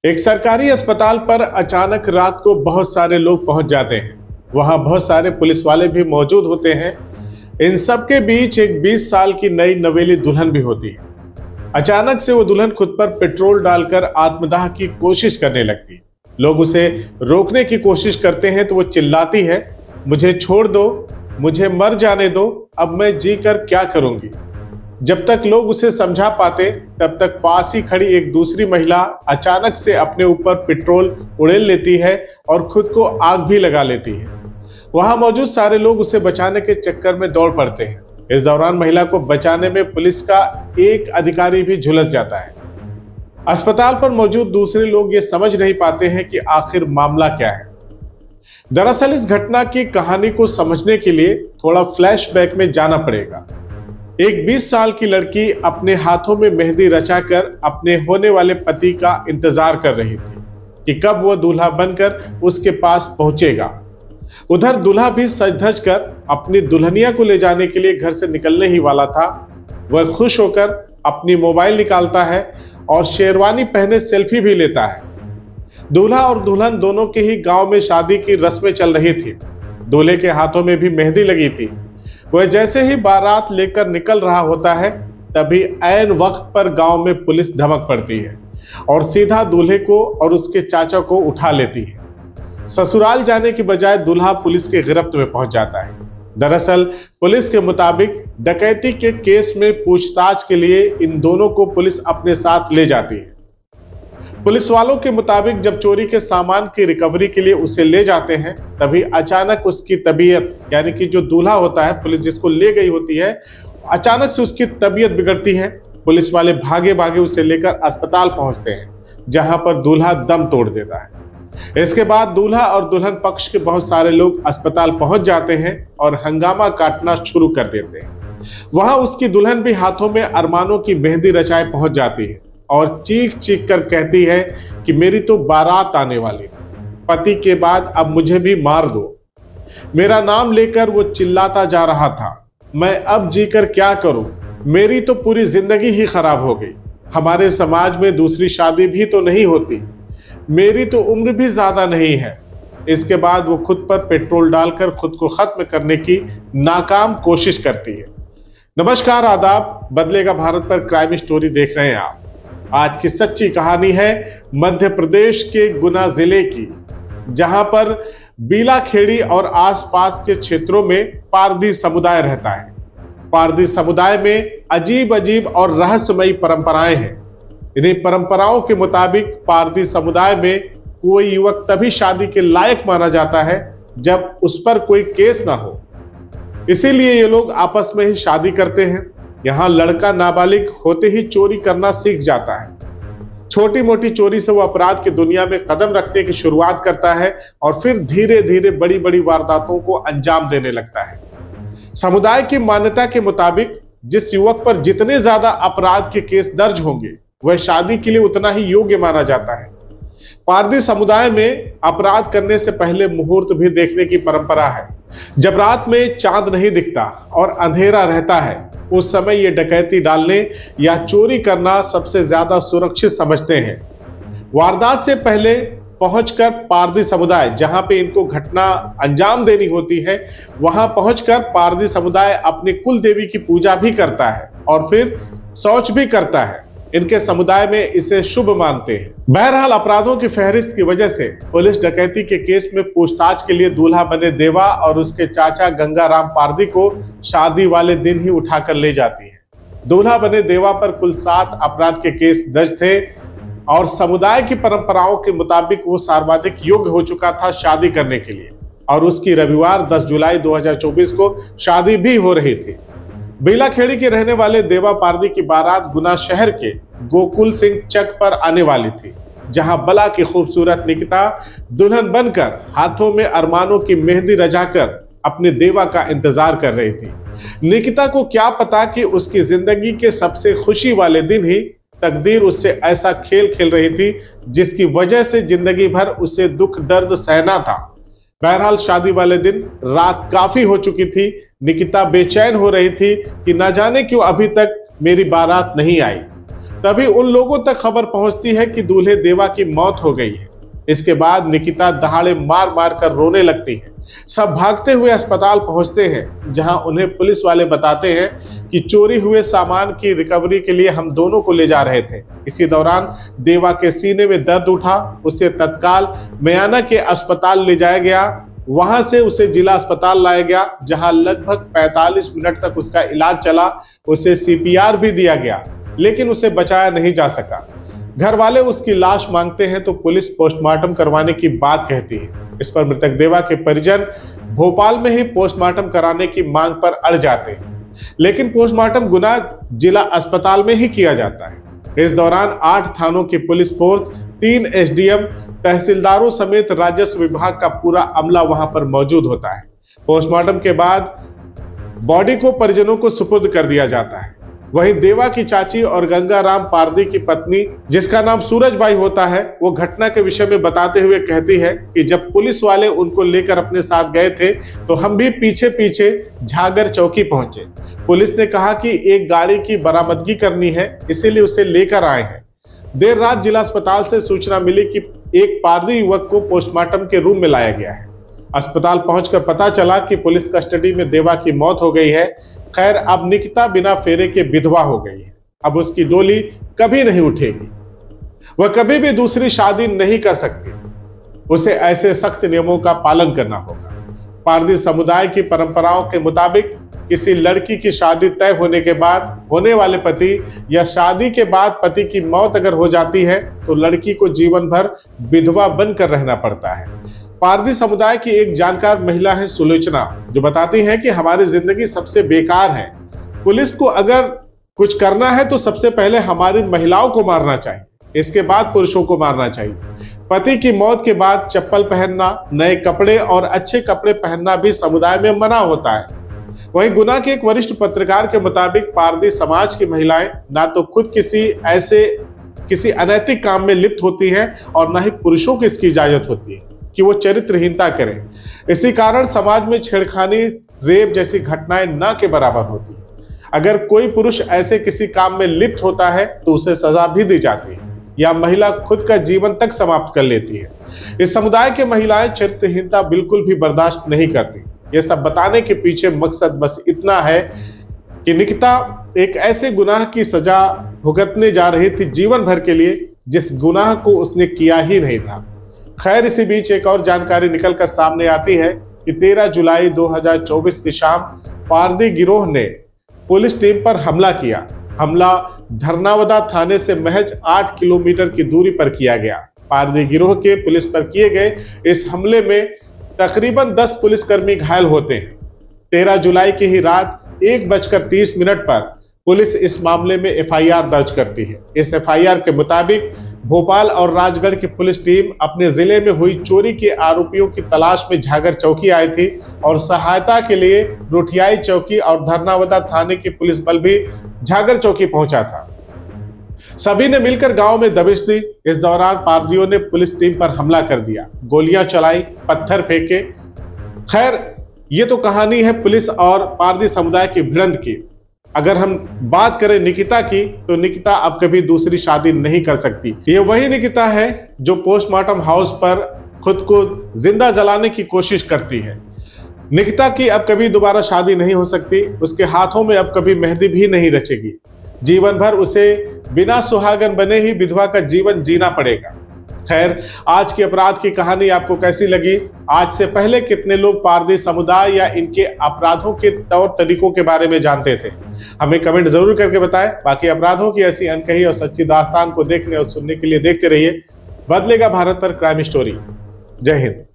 एक सरकारी अस्पताल पर अचानक रात को बहुत सारे लोग पहुंच जाते हैं। वहां बहुत सारे पुलिस वाले भी मौजूद होते हैं। इन सब के बीच एक 20 साल की नई नवेली दुल्हन भी होती है। अचानक से वो दुल्हन खुद पर पेट्रोल डालकर आत्मदाह की कोशिश करने लगती है। लोग उसे रोकने की कोशिश करते हैं तो वो चिल्लाती है, मुझे छोड़ दो, मुझे मर जाने दो, अब मैं जी कर क्या करूंगी। जब तक लोग उसे समझा पाते तब तक पास ही खड़ी एक दूसरी महिला अचानक से अपने ऊपर पेट्रोल उड़ेल लेती है और खुद को आग भी लगा लेती है। वहां मौजूद सारे लोग उसे बचाने के चक्कर में दौड़ पड़ते हैं। इस दौरान महिला को बचाने में पुलिस का एक अधिकारी भी झुलस जाता है। अस्पताल पर मौजूद दूसरे लोग ये समझ नहीं पाते हैं कि आखिर मामला क्या है। दरअसल इस घटना की कहानी को समझने के लिए थोड़ा फ्लैशबैक में जाना पड़ेगा। एक 20 साल की लड़की अपने हाथों में मेहंदी रचाकर अपने होने वाले पति का इंतजार कर रही थी कि कब वो दूल्हा बनकर उसके पास पहुंचेगा। उधर दूल्हा भी सज धज कर अपनी दुल्हनिया को ले जाने के लिए घर से निकलने ही वाला था। वह खुश होकर अपनी मोबाइल निकालता है और शेरवानी पहने सेल्फी भी लेता है। दूल्हा और दुल्हन दोनों के ही गांव में शादी की रस्में चल रही थी। दूल्हे के हाथों में भी मेहंदी लगी थी। वह जैसे ही बारात लेकर निकल रहा होता है तभी ऐन वक्त पर गांव में पुलिस धमक पड़ती है और सीधा दूल्हे को और उसके चाचा को उठा लेती है। ससुराल जाने की बजाय दूल्हा पुलिस के गिरफ्त में पहुंच जाता है। दरअसल पुलिस के मुताबिक डकैती के केस में पूछताछ के लिए इन दोनों को पुलिस अपने साथ ले जाती है। पुलिस वालों के मुताबिक जब चोरी के सामान की रिकवरी के लिए उसे ले जाते हैं तभी अचानक उसकी तबीयत, यानी कि जो दूल्हा होता है, पुलिस जिसको ले गई होती है, अचानक से उसकी तबीयत बिगड़ती है। पुलिस वाले भागे भागे उसे लेकर अस्पताल पहुंचते हैं जहां पर दूल्हा दम तोड़ देता है। इसके बाद दूल्हा और दुल्हन पक्ष के बहुत सारे लोग अस्पताल पहुंच जाते हैं और हंगामा काटना शुरू कर देते हैं। वहां उसकी दुल्हन भी हाथों में अरमानों की मेहंदी रचाए पहुंच जाती है और चीख चीख कर कहती है कि मेरी तो बारात आने वाली थी, पति के बाद अब मुझे भी मार दो। मेरा नाम लेकर वो चिल्लाता जा रहा था, मैं अब जीकर क्या करूं, मेरी तो पूरी जिंदगी ही खराब हो गई। हमारे समाज में दूसरी शादी भी तो नहीं होती, मेरी तो उम्र भी ज्यादा नहीं है। इसके बाद वो खुद पर पेट्रोल डालकर खुद को खत्म करने की नाकाम कोशिश करती है। नमस्कार, आदाब, बदलेगा भारत पर क्राइम स्टोरी देख रहे हैं आप। आज की सच्ची कहानी है मध्य प्रदेश के गुना जिले की, जहां पर बीलाखेड़ी और आसपास के क्षेत्रों में पारधी समुदाय रहता है। पारधी समुदाय में अजीब अजीब और रहस्यमयी परंपराएं हैं। इन्हीं परंपराओं के मुताबिक पारधी समुदाय में कोई युवक तभी शादी के लायक माना जाता है जब उस पर कोई केस ना हो। इसीलिए ये लोग आपस में ही शादी करते हैं। यहाँ लड़का नाबालिग होते ही चोरी करना सीख जाता है। छोटी मोटी चोरी से वो अपराध की दुनिया में कदम रखने की शुरुआत करता है और फिर धीरे धीरे बड़ी बड़ी वारदातों को अंजाम देने लगता है। समुदाय की मान्यता के मुताबिक जिस युवक पर जितने ज्यादा अपराध के केस दर्ज होंगे वह शादी के लिए उतना ही योग्य माना जाता है। पारधी समुदाय में अपराध करने से पहले मुहूर्त भी देखने की परंपरा है। जब रात में चांद नहीं दिखता और अंधेरा रहता है उस समय ये डकैती डालने या चोरी करना सबसे ज्यादा सुरक्षित समझते हैं। वारदात से पहले पहुंचकर पारधी समुदाय, जहां पे इनको घटना अंजाम देनी होती है, वहां पहुंचकर पारधी समुदाय अपनी कुल देवी की पूजा भी करता है और फिर शौच भी करता है। इनके समुदाय में इसे शुभ मानते हैं। बहरहाल अपराधों की फहरिस्त की वजह से पुलिस डकैती के केस में पूछताछ के लिए दूल्हा बने देवा और उसके चाचा गंगाराम पारधी को शादी वाले दिन ही उठाकर ले जाती है। दूल्हा बने देवा पर कुल 7 अपराध के केस दर्ज थे और समुदाय की परंपराओं के मुताबिक वो सर्वाधिक योग्य हो चुका था शादी करने के लिए और उसकी रविवार 10 जुलाई 2024 को शादी भी हो रही थी। बीलाखेड़ी के रहने वाले देवा पारधी की बारात गुना शहर के गोकुल सिंह चक पर आने वाली थी, जहां बला की खूबसूरत निकिता दुल्हन बनकर हाथों में अरमानों की मेहंदी रचाकर अपने देवा का इंतजार कर रही थी। निकिता को क्या पता कि उसकी जिंदगी के सबसे खुशी वाले दिन ही तकदीर उससे ऐसा खेल खेल रही थी जिसकी वजह से जिंदगी भर उसे दुख दर्द सहना था। बहरहाल शादी वाले दिन रात काफी हो चुकी थी। निकिता बेचैन हो रही थी कि न जाने क्यों अभी तक मेरी बारात नहीं आई। तभी उन लोगों तक खबर पहुंचती है कि दूल्हे देवा की मौत हो गई है। इसके बाद निकिता दहाड़े मार मार कर रोने लगती है। सब भागते हुए अस्पताल पहुंचते हैं, जहां उन्हें पुलिस वाले बताते हैं कि चोरी हुए सामान की रिकवरी के लिए हम दोनों को ले जा रहे थे। इसी दौरान देवा के सीने में दर्द उठा, उसे तत्काल मयाना के अस्पताल ले जाया गया। वहां से उसे जिला अस्पताल लाया गया, जहां लगभग 45 मिनट तक उसका इलाज चला। उसे CPR भी दिया गया, लेकिन उसे बचाया नहीं जा सका। घर वाले उसकी लाश मांगते हैं तो पुलिस पोस्टमार्टम करवाने की बात कहती है। इस पर मृतक देवा के परिजन भोपाल में ही पोस्टमार्टम कराने की मांग पर अड़ जाते हैं, लेकिन पोस्टमार्टम गुना जिला अस्पताल में ही किया जाता है। इस दौरान 8 थानों की पुलिस फोर्स, 3 SDM, तहसीलदारों समेत राजस्व विभाग का पूरा अमला वहां पर मौजूद होता है। पोस्टमार्टम के बाद बॉडी को परिजनों को सुपुर्द कर दिया जाता है। वहीं देवा की चाची और गंगाराम पारदी की पत्नी, जिसका नाम सूरजबाई होता है, वो घटना के विषय में बताते हुए कहती है कि जब पुलिस वाले उनको लेकर अपने साथ गए थे तो हम भी पीछे पीछे झागर चौकी पहुंचे। पुलिस ने कहा कि एक गाड़ी की बरामदगी करनी है, इसीलिए उसे लेकर आए हैं। देर रात जिला अस्पताल से सूचना मिली कि एक पारदी युवक को पोस्टमार्टम के रूम में लाया गया है। अस्पताल पहुंचकर पता चला कि पुलिस कस्टडी में देवा की मौत हो गई है। खैर, अब निकिता बिना फेरे के विधवा हो गई है। अब उसकी डोली कभी नहीं उठेगी। वह कभी भी दूसरी शादी नहीं कर सकती। उसे ऐसे सख्त नियमों का पालन करना होगा। पारदी समुदाय की परंपराओं के मुताबिक किसी लड़की की शादी तय होने के बाद होने वाले पति या शादी के बाद पति की मौत अगर हो जाती है तो लड़की को जीवन भर विधवा बनकर रहना पड़ता है। पारदी समुदाय की एक जानकार महिला है सुलोचना, जो बताती है कि हमारी जिंदगी सबसे बेकार है। पुलिस को अगर कुछ करना है तो सबसे पहले हमारी महिलाओं को मारना चाहिए, इसके बाद पुरुषों को मारना चाहिए। पति की मौत के बाद चप्पल पहनना, नए कपड़े और अच्छे कपड़े पहनना भी समुदाय में मना होता है। वहीं गुना के एक वरिष्ठ पत्रकार के मुताबिक पारदी समाज की महिलाएं ना तो खुद किसी अनैतिक काम में लिप्त होती हैं और ना ही पुरुषों को इसकी इजाजत होती है कि वो चरित्रहीनता करें। इसी कारण समाज में छेड़खानी, रेप जैसी घटनाएं न के बराबर होती है। अगर कोई पुरुष ऐसे किसी काम में लिप्त होता है तो उसे सजा भी दी जाती है या महिला खुद का जीवन तक समाप्त कर लेती है। इस समुदाय के महिलाएं चरित्रहीनता बिल्कुल भी बर्दाश्त नहीं करती। ये सब बताने के पीछे मकसद बस इतना है कि निकिता एक ऐसे गुनाह की सजा भुगतने जा रही थी जीवन भर के लिए, जिस गुनाह को उसने किया ही नहीं था। खैर, इसी बीच एक और जानकारी निकलकर सामने आती है कि 13 जुलाई 2024 की शाम पारदी गिरोह ने पुलिस टीम पर हमला किया। हमला धरनावदा थाने से महज 8 किलोमीटर की दूरी पर किया गया। पारदी गिरोह के पुलिस पर किए गए इस हमले में तकरीबन 10 पुलिसकर्मी घायल होते हैं। 13 जुलाई की ही रात 1:30 पर पुलिस इस मामले में FIR दर्ज करती है। इस FIR के मुताबिक भोपाल और राजगढ़ की पुलिस टीम अपने जिले में हुई चोरी के आरोपियों की तलाश में झागर चौकी आई थी और सहायता के लिए रोठियाई चौकी और धरनावदा थाने की पुलिस बल भी झागर चौकी पहुंचा था। सभी ने मिलकर गांव में दबिश दी। इस दौरान पारदियों ने पुलिस टीम पर हमला कर दिया, गोलियां चलाई, पत्थर फेंके। खैर, ये तो कहानी है पुलिस और पारदी समुदाय की भिड़ंत की। अगर हम बात करें निकिता की, तो निकिता अब कभी दूसरी शादी नहीं कर सकती। ये वही निकिता है जो पोस्टमार्टम हाउस पर खुद को जिंदा जलाने की कोशिश करती है। निकिता की अब कभी दोबारा शादी नहीं हो सकती। उसके हाथों में अब कभी मेहंदी भी नहीं रचेगी। जीवन भर उसे बिना सुहागन बने ही विधवा का जीवन जीना पड़ेगा। खैर, आज की अपराध की कहानी आपको कैसी लगी? आज से पहले कितने लोग पारदी समुदाय या इनके अपराधों के तौर तरीकों के बारे में जानते थे? हमें कमेंट जरूर करके बताएं। बाकी अपराधों की ऐसी अनकही और सच्ची दास्तान को देखने और सुनने के लिए देखते रहिए बदलेगा भारत पर क्राइम स्टोरी। जय हिंद।